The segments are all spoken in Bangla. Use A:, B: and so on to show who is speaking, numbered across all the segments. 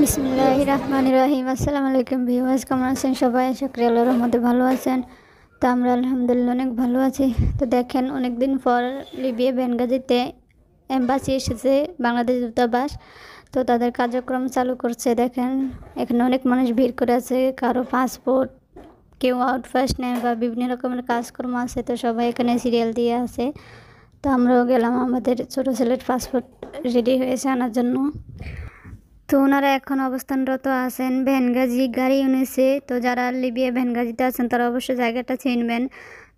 A: বিসমিল্লাহির রহমানির রহিম। আসসালামু আলাইকুম ভিউয়ার্স, কেমন আছেন সবাই? আশা করি আল্লাহর রহমতে ভালো আছেন। তো আমরা আলহামদুলিল্লাহ অনেক ভালো আছি। তো দেখেন, অনেক দিন পর লিবিয়া বেনগাজিতে এম্বাসি এসেছে, বাংলাদেশ দূতাবাস। তো তাদের কার্যক্রম চালু করছে। দেখেন এখানে অনেক মানুষ ভিড় করে আছে, কারো পাসপোর্ট, কেউ আউটপাস নেয় বা বিভিন্ন রকমের কাজকর্ম আছে। তো সবাই এখানে সিরিয়াল দিয়ে আছে। তো আমরাও গেলাম, আমাদের ছোটো ছেলের পাসপোর্ট রেডি হয়েছে আনার জন্য। তো ওনারা এখন অবস্থানরত আছেন বেনগাজি গাড়ি ইউনিসে। তো যারা লিবিয়া বেনগাজিতে আছেন তারা অবশ্যই জায়গাটা চিনবেন।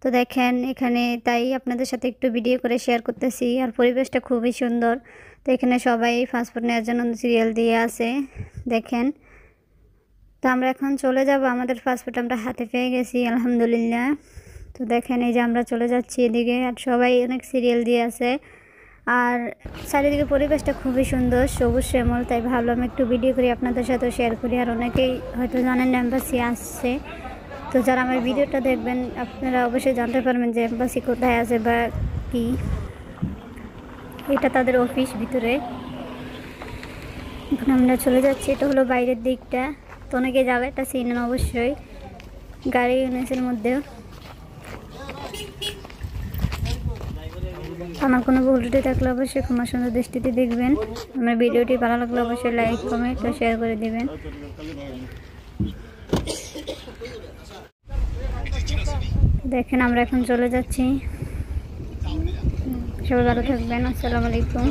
A: তো দেখেন এখানে, তাই আপনাদের সাথে একটু ভিডিও করে শেয়ার করতেছি। আর পরিবেশটা খুবই সুন্দর। তো এখানে সবাই পাসপোর্ট নেওয়ার জন্য সিরিয়াল দিয়ে আছে, দেখেন। তো আমরা এখন চলে যাব, আমাদের পাসপোর্ট আমরা হাতে পেয়ে গেছি আলহামদুলিল্লাহ। তো দেখেন এই যে আমরা চলে যাচ্ছি এদিকে, আর সবাই অনেক সিরিয়াল দিয়ে আছে। আর চারিদিকে পরিবেশটা খুবই সুন্দর, সবুজ শ্যামল। তাই ভাবলাম একটু ভিডিও করি, আপনাদের সাথেও শেয়ার করি। আর অনেকেই হয়তো জানেন এম্বাসি আসছে। তো যারা আমার ভিডিওটা দেখবেন আপনারা অবশ্যই জানতে পারবেন যে এম্বাসি কোথায় আছে বা কি। এটা তাদের অফিস ভিতরে। এখন আমরা চলে যাচ্ছি, এটা হলো বাইরের দিকটা। তো অনেকে যাবে, এটা চিনেন অবশ্যই, গাড়ি ইউনিসের মধ্যেও। আমার কোনো ভুল ত্রুটি থাকলে অবশ্যই ক্ষমা সুন্দর দৃষ্টিতে দেখবেন। আমার ভিডিওটি ভালো লাগলে অবশ্যই লাইক, কমেন্ট ও শেয়ার করে দিবেন। দেখেন আমরা এখন চলে যাচ্ছি। সবাই ভালো থাকবেন। আসসালামু আলাইকুম।